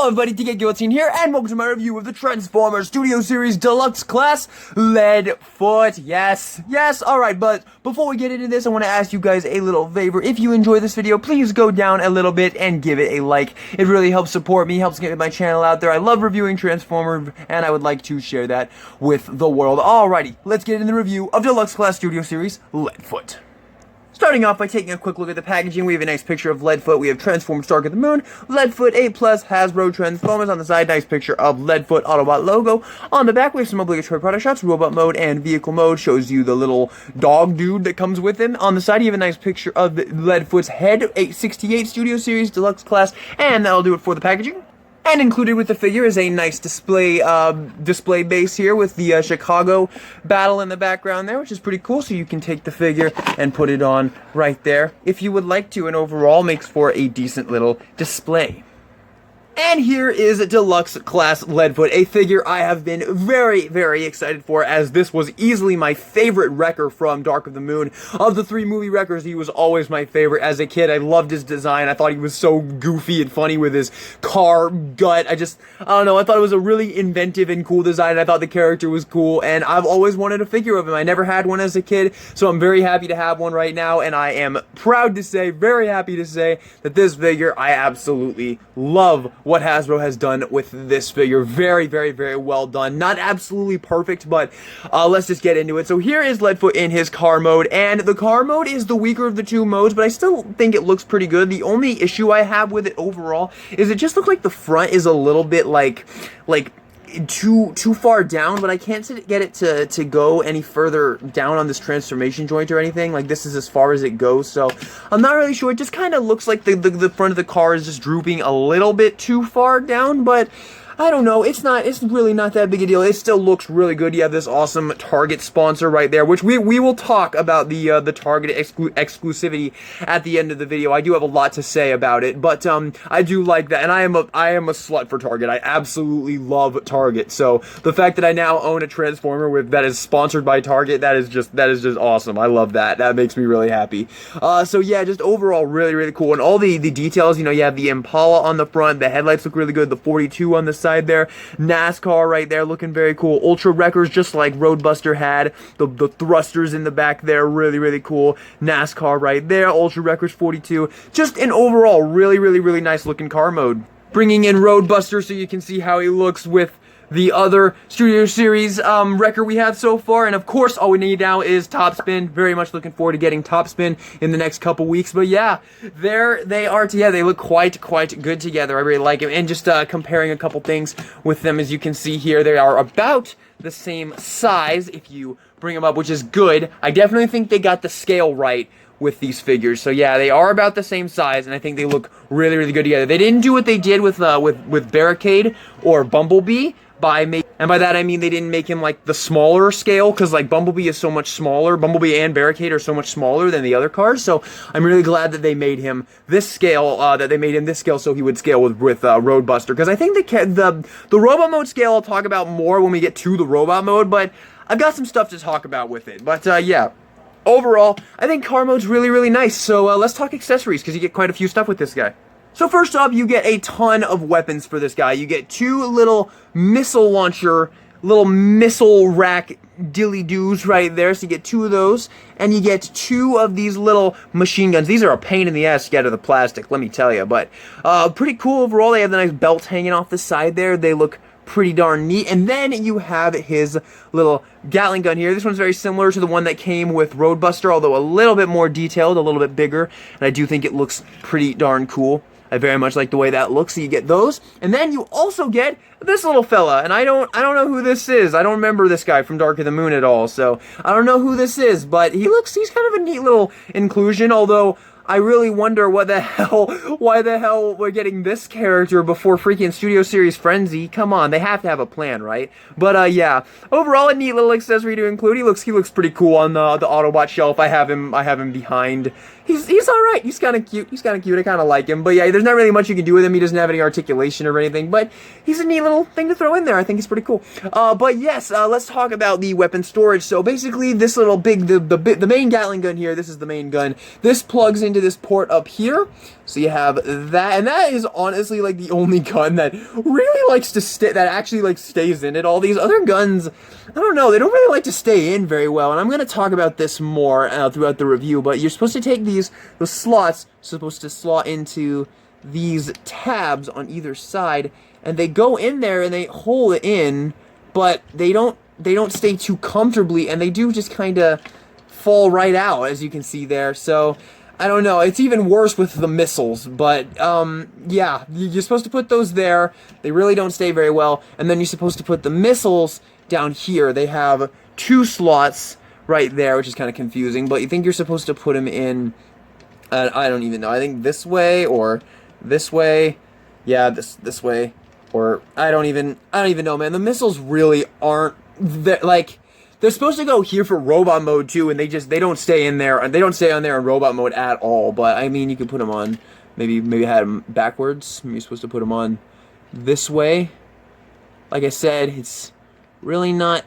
Hello everybody, DK here, and welcome to my review of the Transformers Studio Series Deluxe class, Leadfoot. Yes, alright, but before we get into this, I want to ask you guys a little favor. If you enjoy this video, please go down a little bit and give it a like. It really helps support me, helps get my channel out there. I love reviewing Transformers, and I would like to share that with the world. Alrighty, let's get into the review of Deluxe Class Studio Series, Leadfoot. Starting off by taking a quick look at the packaging, we have a nice picture of Leadfoot. We have Transformers Dark of the Moon, Leadfoot A+, Hasbro Transformers on the side, nice picture of Leadfoot Autobot logo. On the back, we have some obligatory product shots, robot mode and vehicle mode, shows you the little dog dude that comes with him. On the side, you have a nice picture of Leadfoot's head, 868 Studio Series Deluxe Class, and that'll do it for the packaging. And included with the figure is a nice display base here with the Chicago battle in the background there, which is pretty cool. So you can take the figure and put it on right there if you would like to, and overall makes for a decent little display. And here is Deluxe Class Leadfoot, a figure I have been very, very excited for, as this was easily my favorite Wrecker from Dark of the Moon. Of the three movie Wreckers, he was always my favorite. As a kid, I loved his design. I thought he was so goofy and funny with his car gut. I don't know, I thought it was a really inventive and cool design. I thought the character was cool, and I've always wanted a figure of him. I never had one as a kid, so I'm very happy to have one right now, and I am proud to say, very happy to say, that this figure, I absolutely love what Hasbro has done with this figure. Very, very, very well done. Not absolutely perfect, but let's just get into it. So here is Leadfoot in his car mode, and the car mode is the weaker of the two modes, but I still think it looks pretty good. The only issue I have with it overall is it just looks like the front is a little bit like too far down, but I can't get it to go any further down on this transformation joint or anything. Like, this is as far as it goes, so I'm not really sure. It just kind of looks like the front of the car is just drooping a little bit too far down, but I don't know, it's really not that big a deal. It still looks really good. You have this awesome Target sponsor right there, which we will talk about the Target exclusivity at the end of the video. I do have a lot to say about it, but I do like that, and I am a slut for Target. I absolutely love Target. So the fact that I now own a Transformer that is sponsored by Target, that is just awesome. I love that. That makes me really happy. So yeah, just overall really, really cool. And all the details, you know, you have the Impala on the front, the headlights look really good, the 42 on the side there, NASCAR right there looking very cool, Ultra Wreckers just like Roadbuster had, the thrusters in the back there, really, really cool, NASCAR right there, Ultra Wreckers 42, just an overall really, really, really nice looking car mode. Bringing in Roadbuster so you can see how he looks with the other Studio Series Wrecker we have so far, and of course all we need now is Topspin. Very much looking forward to getting Topspin in the next couple weeks, but yeah, there they are together. They look quite good together. I really like them, and just comparing a couple things with them, as you can see here, they are about the same size if you bring them up, which is good. I definitely think they got the scale right with these figures. So yeah, they are about the same size, and I think they look really, really good together. They didn't do what they did with Barricade or Bumblebee, and by that I mean they didn't make him like the smaller scale, because like Bumblebee is so much smaller. Bumblebee and Barricade are so much smaller than the other cars, so I'm really glad that they made him this scale, so he would scale with Roadbuster, because I think the robot mode scale I'll talk about more when we get to the robot mode, but I've got some stuff to talk about with it. But yeah, overall, I think car mode's really, really nice. So let's talk accessories, because you get quite a few stuff with this guy. So first off, you get a ton of weapons for this guy. You get two little missile launcher, little missile rack dilly-doos right there. So you get two of those, and you get two of these little machine guns. These are a pain in the ass to get out of the plastic, let me tell you. But pretty cool overall. They have the nice belts hanging off the side there. They look pretty darn neat. And then you have his little Gatling gun here. This one's very similar to the one that came with Roadbuster, although a little bit more detailed, a little bit bigger, and I do think it looks pretty darn cool. I very much like the way that looks. So you get those, and then you also get this little fella, and I don't know who this is. I don't remember this guy from Dark of the Moon at all, so I don't know who this is, but he's kind of a neat little inclusion, although I really wonder why the hell we're getting this character before freaking Studio Series Frenzy. Come on, they have to have a plan, right? But yeah, overall a neat little accessory to include. He looks pretty cool on the Autobot shelf. I have him behind He's all right. He's kind of cute. He's kind of cute. I kind of like him. But yeah, there's not really much you can do with him. He doesn't have any articulation or anything. But he's a neat little thing to throw in there. I think he's pretty cool. But yes, let's talk about the weapon storage. So basically, this little the main Gatling gun here. This is the main gun. This plugs into this port up here. So you have that, and that is honestly like the only gun that really likes to stay. That actually like stays in it. All these other guns, I don't know. They don't really like to stay in very well. And I'm gonna talk about this more throughout the review. But you're supposed to take those slots, supposed to slot into these tabs on either side, and they go in there and they hold it in, but they don't stay too comfortably, and they do just kind of fall right out, as you can see there. So I don't know, it's even worse with the missiles, but yeah, you're supposed to put those there. They really don't stay very well. And then you're supposed to put the missiles down here. They have 2 slots right there, which is kind of confusing, but you think you're supposed to put them in, I don't even know. I think this way or this way. Yeah, this way, or I don't even know, man. The missiles really aren't like, they're supposed to go here for robot mode too, and they don't stay in there, and they don't stay on there in robot mode at all. But I mean, you can put them on, maybe had them backwards. Maybe you're supposed to put them on this way. Like I said, it's really not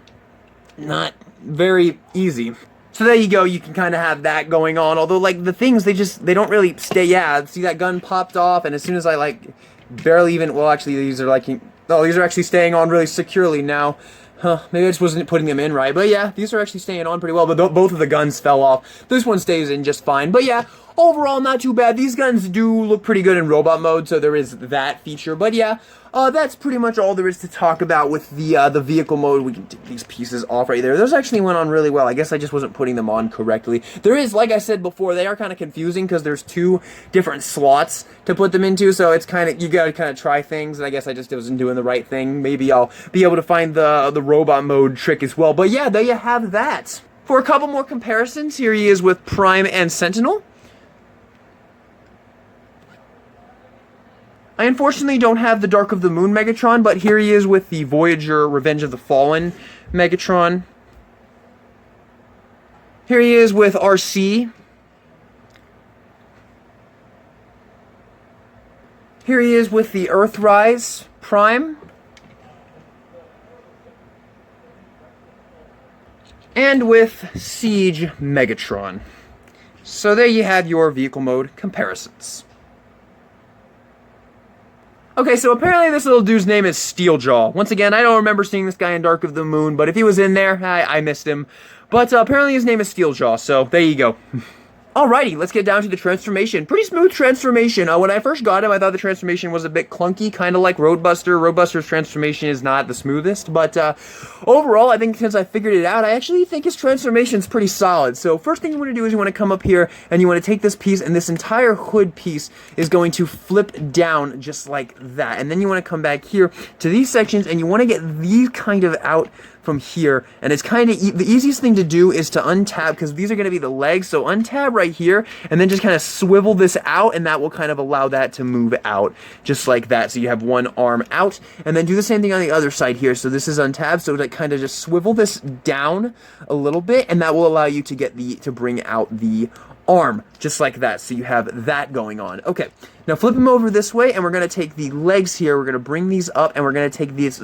very easy. So there you go, you can kind of have that going on, although like the things, they don't really stay. Yeah, see that gun popped off, and as soon as I like barely even, well actually these are like, oh, these are actually staying on really securely now. Huh, maybe I just wasn't putting them in right, but yeah, these are actually staying on pretty well, but both of the guns fell off. This one stays in just fine, but yeah, overall not too bad. These guns do look pretty good in robot mode, so there is that feature, but yeah, that's pretty much all there is to talk about with the vehicle mode. We can take these pieces off right there. Those actually went on really well. I guess I just wasn't putting them on correctly. There is, like I said before, they are kind of confusing because there's 2 different slots to put them into, so it's kind of, you gotta kind of try things, and I guess I just wasn't doing the right thing. Maybe I'll be able to find the robot mode trick as well. But yeah, there you have that. For a couple more comparisons, here he is with Prime and Sentinel. I unfortunately don't have the Dark of the Moon Megatron, but here he is with the Voyager Revenge of the Fallen Megatron. Here he is with RC. Here he is with the Earthrise Prime. And with Siege Megatron. So there you have your vehicle mode comparisons. Okay, so apparently this little dude's name is Steeljaw. Once again, I don't remember seeing this guy in Dark of the Moon, but if he was in there, I missed him. But apparently his name is Steeljaw, so there you go. Alrighty, let's get down to the transformation. Pretty smooth transformation. When I first got him, I thought the transformation was a bit clunky, kind of like Roadbuster. Roadbuster's transformation is not the smoothest, but overall, I think since I figured it out, I actually think his transformation's pretty solid. So first thing you want to do is you want to come up here, and you want to take this piece, and this entire hood piece is going to flip down just like that. And then you want to come back here to these sections, and you want to get these kind of out from here, and it's kind of the easiest thing to do is to untab, because these are going to be the legs, so untab right here, and then just kind of swivel this out, and that will kind of allow that to move out, just like that, so you have one arm out, and then do the same thing on the other side here, so this is untabbed, so like kind of just swivel this down a little bit, and that will allow you to get to bring out the arm, just like that, so you have that going on. Okay, now flip them over this way, and we're going to take the legs here, we're going to bring these up, and we're going to take this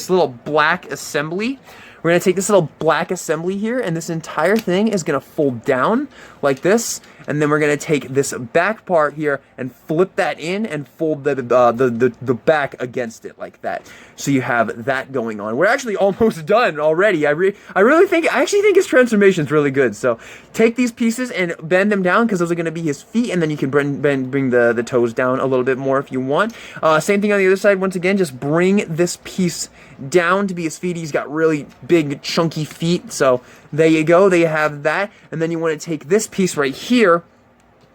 little black assembly. We're going to take this little black assembly here, and this entire thing is going to fold down like this, and then we're going to take this back part here and flip that in and fold the back against it like that. So you have that going on. We're actually almost done already. I actually think his transformation is really good. So take these pieces and bend them down, because those are going to be his feet, and then you can bring the toes down a little bit more if you want. Same thing on the other side. Once again, just bring this piece down to be his feet. He's got really big chunky feet, so there you go, there you have that. And then you want to take this piece right here,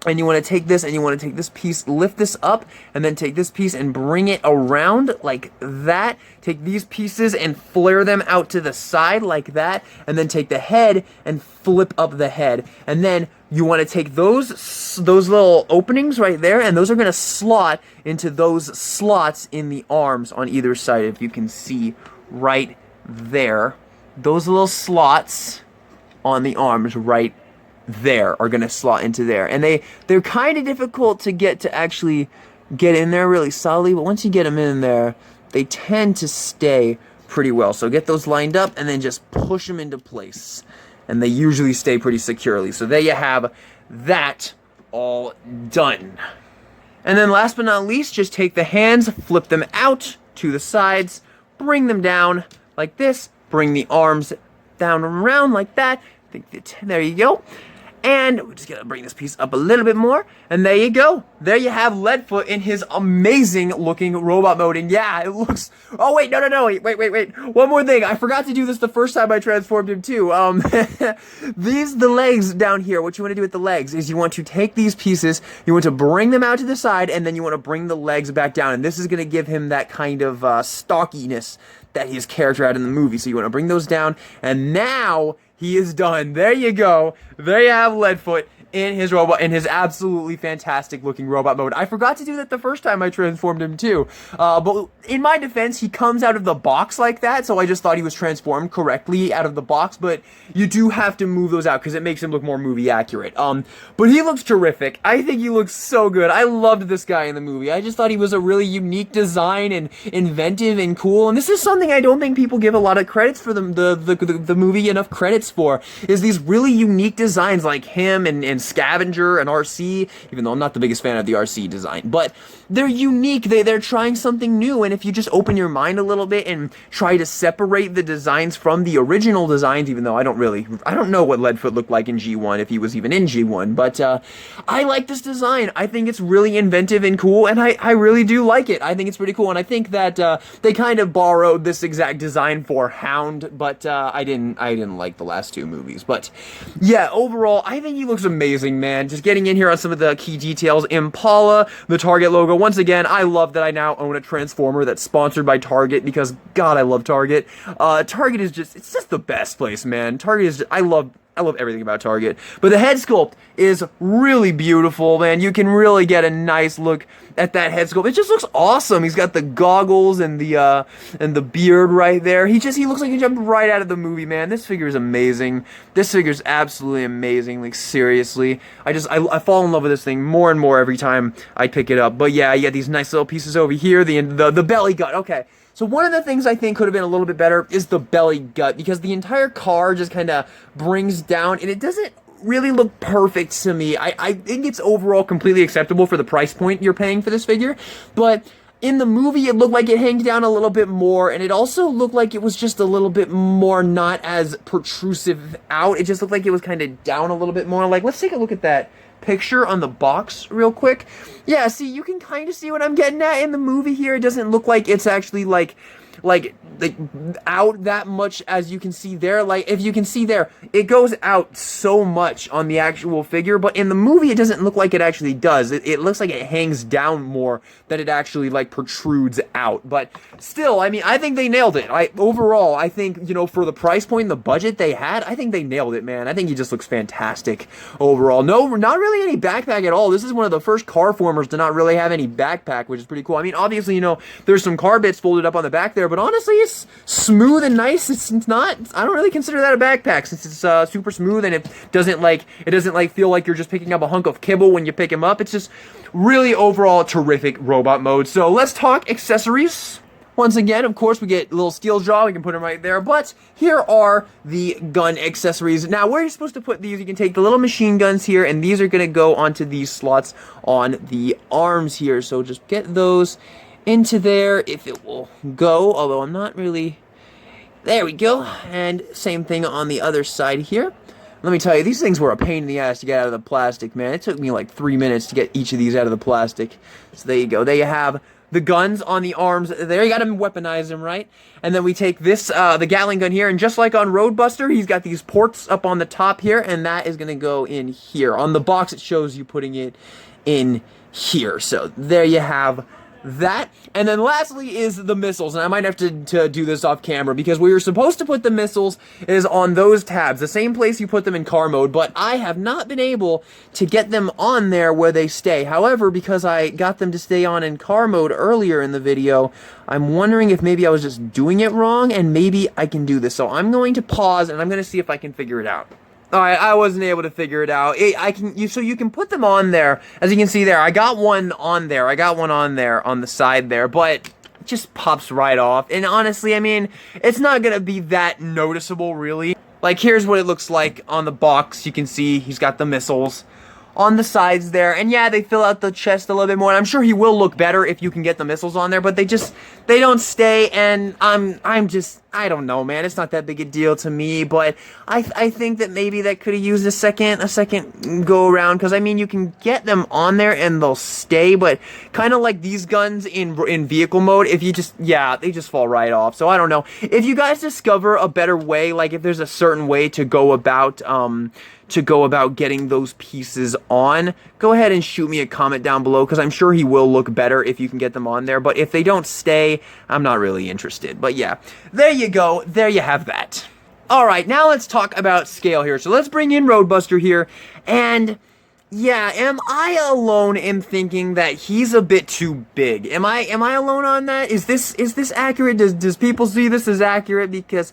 and you want to take this, and you want to take this piece, lift this up, and then take this piece and bring it around like that. Take these pieces and flare them out to the side like that, and then take the head and flip up the head. And then you want to take those little openings right there, and those are going to slot into those slots in the arms on either side, if you can see right there. Those little slots on the arms right there are gonna slot into there, and they're kind of difficult to get to actually get in there really solidly, but once you get them in there, they tend to stay pretty well. So get those lined up and then just push them into place, and they usually stay pretty securely. So there you have that all done. And then last but not least, just take the hands, flip them out to the sides, bring them down like this, bring the arms down and around like that. There you go. And we're just gonna bring this piece up a little bit more, and there you go. There you have Leadfoot in his amazing looking robot mode. And yeah, it looks, oh wait, no, wait. One more thing, I forgot to do this the first time I transformed him too. The legs down here, what you wanna do with the legs is you want to take these pieces, you want to bring them out to the side, and then you wanna bring the legs back down. And this is gonna give him that kind of stockiness that his character had in the movie. So you wanna bring those down, and now he is done. There you go. There you have Leadfoot in his robot, in his absolutely fantastic looking robot mode. I forgot to do that the first time I transformed him too. But in my defense, he comes out of the box like that, so I just thought he was transformed correctly out of the box, but you do have to move those out because it makes him look more movie accurate. But he looks terrific. I think he looks so good. I loved this guy in the movie. I just thought he was a really unique design and inventive and cool, and this is something I don't think people give a lot of credits for the movie enough credits for, is these really unique designs like him and Scavenger and RC, even though I'm not the biggest fan of the RC design, but they're unique. They're trying something new, and if you just open your mind a little bit and try to separate the designs from the original designs, even though I don't know what Leadfoot looked like in G1, if he was even in G1, but I like this design. I think it's really inventive and cool, and I really do like it. I think it's pretty cool, and I think that they kind of borrowed this exact design for Hound, but I didn't like the last two movies. But yeah, overall, I think he looks amazing, man. Just getting in here on some of the key details. Impala, the Target logo. Once again, I love that I now own a Transformer that's sponsored by Target, because God, I love Target. Target is it's just the best place, man. Target is I love everything about Target. But the head sculpt is really beautiful, man. You can really get a nice look at that head sculpt. It just looks awesome. He's got the goggles and the beard right there. He looks like he jumped right out of the movie, man. This figure is amazing. This figure is absolutely amazing. Like, seriously. I fall in love with this thing more and more every time I pick it up. But yeah, you got these nice little pieces over here. The belly gut. Okay. So one of the things I think could have been a little bit better is the belly gut, because the entire car just kind of brings down, and it doesn't really look perfect to me. I think it's overall completely acceptable for the price point you're paying for this figure, but in the movie it looked like it hangs down a little bit more, and it also looked like it was just a little bit more not as protrusive out. It just looked like it was kind of down a little bit more. Like, let's take a look at that picture on the box real quick. Yeah, see, you can kind of see what I'm getting at in the movie here. It doesn't look like it's actually like out that much as you can see there. Like, if you can see there, it goes out so much on the actual figure, but in the movie it doesn't look like it actually does. It looks like it hangs down more than it actually like protrudes out. But still, I mean, I think they nailed it. Overall, I think, you know, for the price point and the budget they had, I think they nailed it, man. I think he just looks fantastic overall. No, not really any backpack at all. This is one of the first car formers to not really have any backpack, which is pretty cool. I mean, obviously, you know, there's some car bits folded up on the back there, but honestly, it's smooth and nice. It's not, I don't really consider that a backpack, since it's super smooth, and it doesn't feel like you're just picking up a hunk of kibble when you pick him up. It's just really overall terrific robot mode. So let's talk accessories. Once again, of course, we get a little steel jaw. We can put them right there. But here are the gun accessories. Now, where you're supposed to put these, you can take the little machine guns here, and these are going to go onto these slots on the arms here. So just get those into there if it will go, although I'm not really... There we go. And same thing on the other side here. Let me tell you, these things were a pain in the ass to get out of the plastic, man. It took me like 3 minutes to get each of these out of the plastic. So there you go. There you have the guns on the arms. There, you gotta weaponize them, right? And then we take this, the Gatling gun here, and just like on Roadbuster, he's got these ports up on the top here, and that is gonna go in here. On the box, it shows you putting it in here. So there you have that. And then lastly is the missiles, and I might have to do this off camera, because where you're supposed to put the missiles is on those tabs, the same place you put them in car mode, but I have not been able to get them on there where they stay. However, because I got them to stay on in car mode earlier in the video, I'm wondering if maybe I was just doing it wrong, and maybe I can do this. So I'm going to pause, and I'm going to see if I can figure it out. All right, I wasn't able to figure it out. So you can put them on there. As you can see there, I got one on there. I got one on there on the side there, but it just pops right off. And honestly, I mean, it's not gonna be that noticeable, really. Like, here's what it looks like on the box. You can see he's got the missiles on the sides there, and yeah, they fill out the chest a little bit more, and I'm sure he will look better if you can get the missiles on there, but they don't stay, and I don't know, man, it's not that big a deal to me, but I think that maybe that could have used a second go around, because I mean, you can get them on there and they'll stay, but kind of like these guns in vehicle mode, if you they just fall right off, so I don't know. If you guys discover a better way, like if there's a certain way to go about getting those pieces on, go ahead and shoot me a comment down below, because I'm sure he will look better if you can get them on there, but if they don't stay, I'm not really interested. But yeah, there you go, there you have that. Alright, now let's talk about scale here. So let's bring in Roadbuster here, and yeah, am I alone in thinking that he's a bit too big? Am I alone on that? Is this accurate? Does people see this as accurate? Because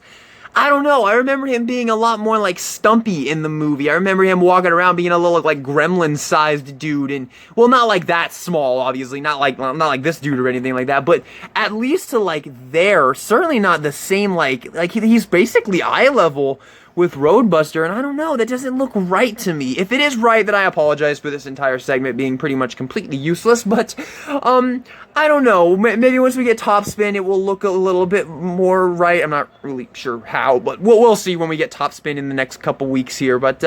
I don't know, I remember him being a lot more like Stumpy in the movie. I remember him walking around being a little like gremlin-sized dude, and well, not like that small, obviously, not like this dude or anything like that, but at least to like there, certainly not the same like he's basically eye level with Roadbuster, and I don't know, that doesn't look right to me. If it is right, then I apologize for this entire segment being pretty much completely useless, but, I don't know, maybe once we get top spin, it will look a little bit more right. I'm not really sure how, but we'll see when we get top spin in the next couple weeks here, but,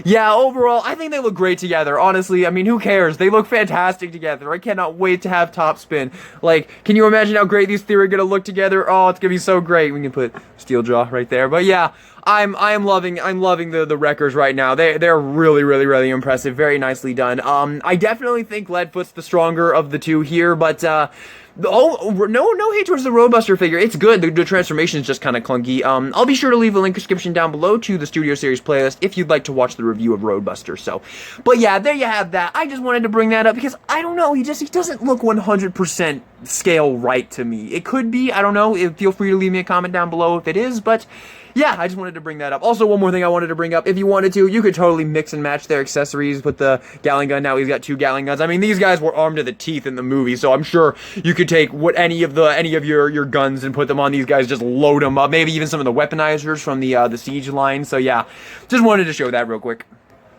yeah, overall, I think they look great together, honestly. I mean, who cares? They look fantastic together. I cannot wait to have top spin. Like, can you imagine how great these three are gonna look together? Oh, it's gonna be so great. We can put Steeljaw right there, but yeah, I'm loving the wreckers right now. They're really impressive. Very nicely done. I definitely think Leadfoot's the stronger of the two here, but no hate towards the Roadbuster figure. It's good. The transformation is just kind of clunky. I'll be sure to leave a link description down below to the Studio Series playlist if you'd like to watch the review of Roadbuster. So, but yeah, there you have that. I just wanted to bring that up because I don't know. He doesn't look 100% scale right to me. It could be. I don't know. Feel free to leave me a comment down below if it is, but yeah, I just wanted to bring that up. Also, one more thing I wanted to bring up. If you wanted to, you could totally mix and match their accessories with the Gatling gun. Now he's got 2 Gatling guns. I mean, these guys were armed to the teeth in the movie, so I'm sure you could take any of your guns and put them on these guys, just load them up. Maybe even some of the weaponizers from the Siege line. So yeah, just wanted to show that real quick.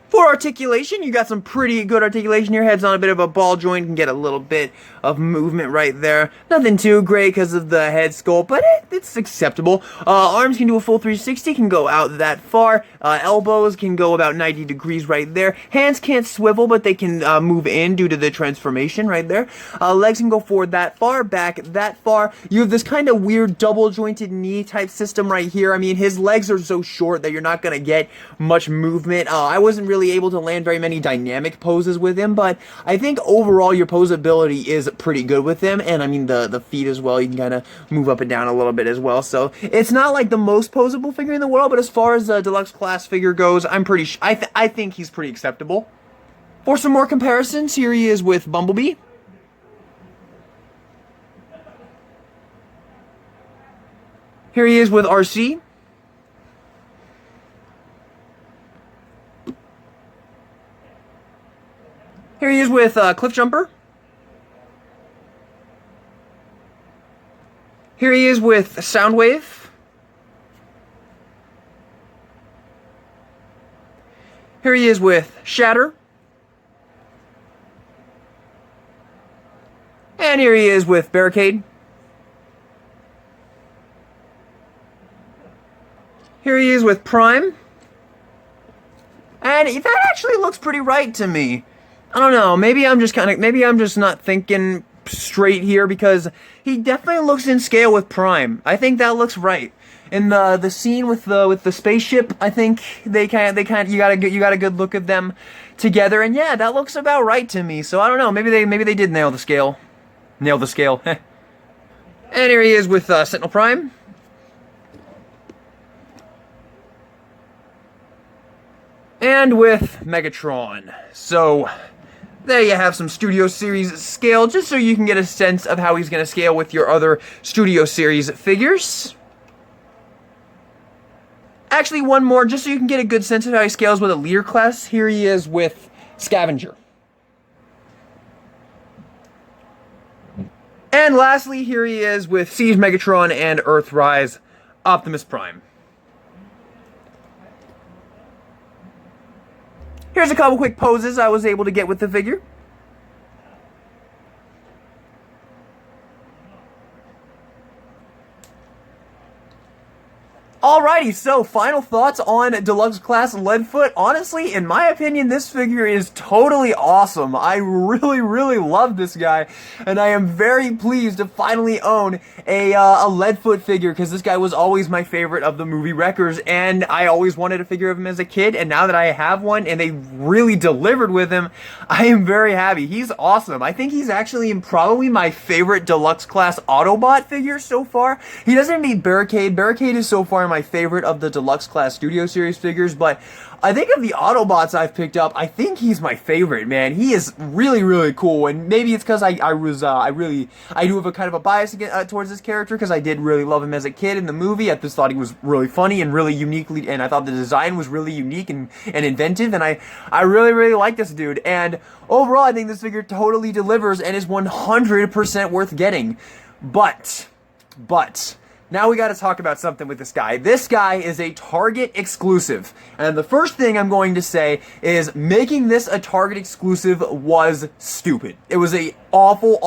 For articulation, you got some pretty good articulation. Your head's on a bit of a ball joint. You can get a little bit of movement right there. Nothing too great because of the head sculpt, but it's acceptable. Arms can do a full 360, can go out that far. Elbows can go about 90 degrees right there. Hands can't swivel, but they can move in due to the transformation right there. Legs can go forward that far, back that far. You have this kind of weird double jointed knee type system right here. I mean, his legs are so short that you're not going to get much movement. I wasn't really able to land very many dynamic poses with him, but I think overall your posability is pretty good with him, and I mean the feet as well, you can kind of move up and down a little bit as well, so it's not like the most posable figure in the world, but as far as the deluxe class figure goes, I think he's pretty acceptable. For some more comparisons, here he is with Bumblebee. Here he is with RC. Here he is with Cliffjumper. Here he is with Soundwave. Here he is with Shatter. And here he is with Barricade. Here he is with Prime. And that actually looks pretty right to me. I don't know, maybe I'm just not thinking straight here, because he definitely looks in scale with Prime. I think that looks right. In the scene with the spaceship, I think you got a good look at them together, and yeah, that looks about right to me. So I don't know, maybe they did nail the scale. Nail the scale. And here he is with Sentinel Prime. And with Megatron. So there you have some Studio Series scale, just so you can get a sense of how he's going to scale with your other Studio Series figures. Actually, one more, just so you can get a good sense of how he scales with a leader class. Here he is with Scavenger. And lastly, here he is with Siege Megatron and Earthrise Optimus Prime. Here's a couple quick poses I was able to get with the figure. Alrighty, so final thoughts on Deluxe Class Leadfoot. Honestly, in my opinion, this figure is totally awesome. I really love this guy, and I am very pleased to finally own a Leadfoot figure, because this guy was always my favorite of the movie Wreckers, and I always wanted a figure of him as a kid, and now that I have one, and they really delivered with him, I am very happy. He's awesome. I think he's actually probably my favorite Deluxe Class Autobot figure so far. He doesn't beat Barricade. Barricade is so far my favorite of the Deluxe Class Studio Series figures, but I think of the Autobots I've picked up, I think he's my favorite, man. He is really cool, and maybe it's because I do have a kind of a bias towards this character, because I did really love him as a kid in the movie. I just thought he was really funny and really uniquely, and I thought the design was really unique and inventive, and I really like this dude. And overall, I think this figure totally delivers and is 100% worth getting. But now we gotta talk about something with this guy. This guy is a Target exclusive. And the first thing I'm going to say is making this a Target exclusive was stupid. It was a awful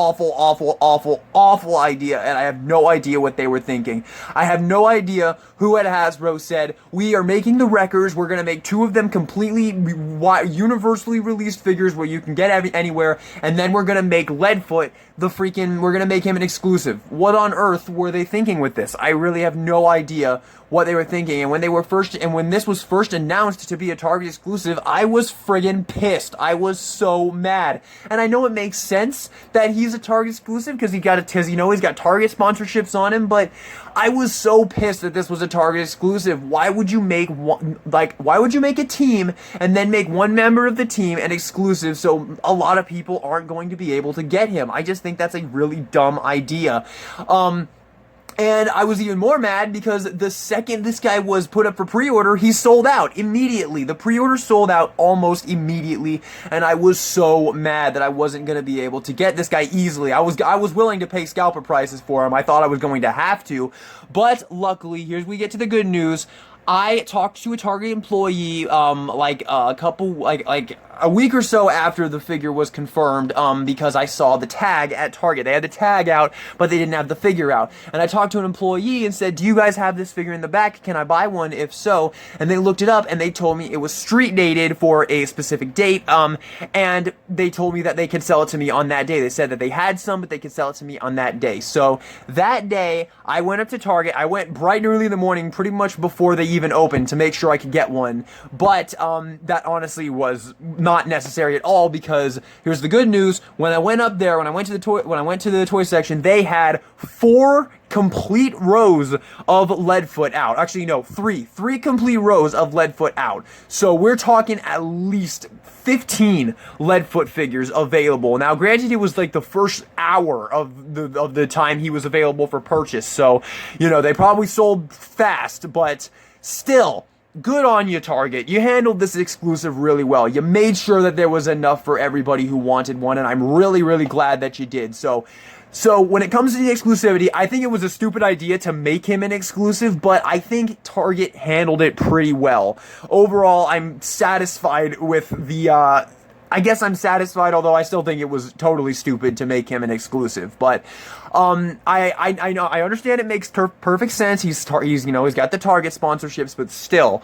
idea, and I have no idea what they were thinking. I have no idea who at Hasbro said, we are making the Wreckers, we're gonna make 2 of them completely universally released figures where you can get anywhere, and then we're gonna make Leadfoot we're gonna make him an exclusive. What on earth were they thinking with this? I really have no idea what they were thinking. And when this was first announced to be a Target exclusive, I was friggin' pissed. I was so mad. And I know it makes sense that he's a Target exclusive because he's got Target sponsorships on him, but I was so pissed that this was a Target exclusive. Why would you make why would you make a team and then make one member of the team an exclusive so a lot of people aren't going to be able to get him? I just think that's a really dumb idea. And I was even more mad because the second this guy was put up for pre-order, he sold out immediately. The pre-order sold out almost immediately, and I was so mad that I wasn't going to be able to get this guy easily. I was willing to pay scalper prices for him. I thought I was going to have to, but luckily, here's we get to the good news. I talked to a Target employee, a week or so after the figure was confirmed, because I saw the tag at Target. They had the tag out, but they didn't have the figure out. And I talked to an employee and said, do you guys have this figure in the back? Can I buy one? If so, and they looked it up and they told me it was street dated for a specific date, and they told me that they could sell it to me on that day. They said that they had some, but they could sell it to me on that day. So that day, I went up to Target. I went bright and early in the morning, pretty much before they even opened, to make sure I could get one. But that honestly was not necessary at all, because here's the good news. When I went up there, when I went to the toy section, they had 4 complete rows of Leadfoot out. Actually, no, 3 complete rows of Leadfoot out. So we're talking at least 15 Leadfoot figures available. Now, granted, it was like the first hour of the time he was available for purchase, so they probably sold fast, but still, good on you, Target. You handled this exclusive really well. You made sure that there was enough for everybody who wanted one, and I'm really glad that you did. So when it comes to the exclusivity, I think it was a stupid idea to make him an exclusive, but I think Target handled it pretty well. Overall, I'm satisfied with the, I guess I'm satisfied, although I still think it was totally stupid to make him an exclusive. But I understand it makes perfect sense. He's got the Target sponsorships, but still,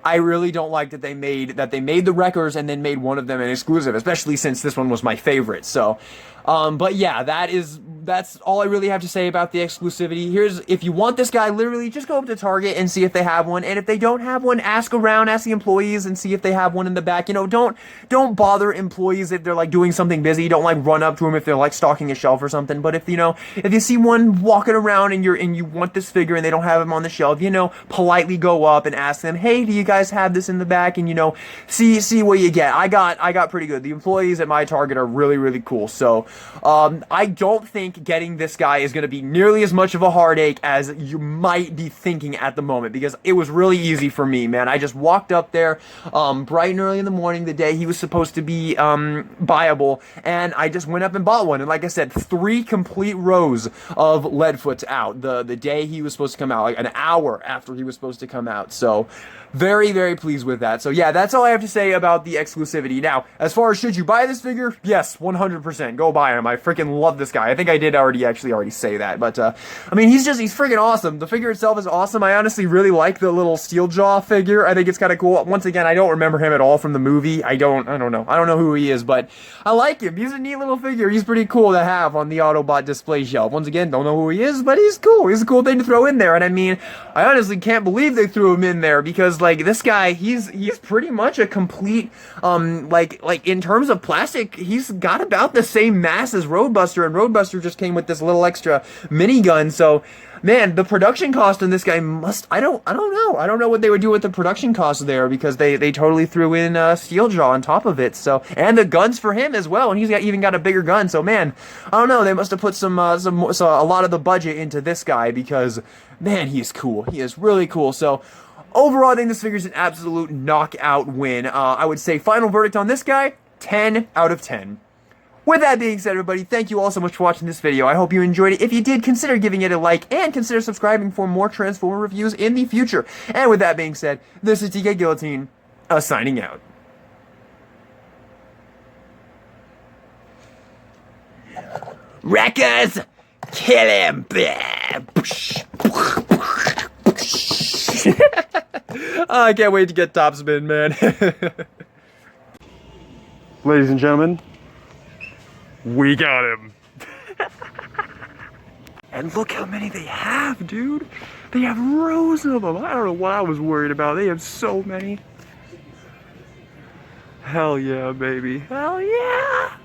I really don't like that they made the Wreckers and then made one of them an exclusive, especially since this one was my favorite. So, but yeah, that's all I really have to say about the exclusivity. If you want this guy, literally just go up to Target and see if they have one. And if they don't have one, ask around, ask the employees and see if they have one in the back. Don't bother employees if they're like doing something busy. Don't like run up to them if they're like stocking a shelf or something. But if you see one walking around and you want this figure and they don't have him on the shelf, politely go up and ask them, hey, do you guys have this in the back? And see what you get. I got pretty good. The employees at my Target are really cool. So I don't think think getting this guy is going to be nearly as much of a heartache as you might be thinking at the moment, because it was really easy for me, man. I just walked up there bright and early in the morning, the day he was supposed to be buyable, and I just went up and bought one. And like I said, 3 complete rows of Leadfoots out the day he was supposed to come out, like an hour after he was supposed to come out. So very, very pleased with that. So yeah, that's all I have to say about the exclusivity. Now, as far as should you buy this figure, yes, 100%. Go buy him. I freaking love this guy. I think I did already say that. But, I mean, he's freaking awesome. The figure itself is awesome. I honestly really like the little steel jaw figure. I think it's kind of cool. Once again, I don't remember him at all from the movie. I don't know. I don't know who he is, but I like him. He's a neat little figure. He's pretty cool to have on the Autobot display shelf. Once again, don't know who he is, but he's cool. He's a cool thing to throw in there. And I mean, I honestly can't believe they threw him in there, because like this guy, he's pretty much a complete like in terms of plastic, he's got about the same mass as Roadbuster, and Roadbuster just came with this little extra minigun. So man, the production cost on this guy I don't know what they would do with the production cost there, because they totally threw in Steeljaw on top of it. So, and the guns for him as well, and he's even got a bigger gun. So man, I don't know, they must have put a lot of the budget into this guy, because man, he's cool. He is really cool. So overall, I think this figure is an absolute knockout win. I would say final verdict on this guy, 10 out of 10. With that being said, everybody, thank you all so much for watching this video. I hope you enjoyed it. If you did, consider giving it a like, and consider subscribing for more Transformer reviews in the future. And with that being said, this is TK Guillotine, signing out. Wreckers, kill him! I can't wait to get Topspin, man. Ladies and gentlemen, we got him. And look how many they have, dude. They have rows of them. I don't know what I was worried about. They have so many. Hell yeah, baby. Hell yeah.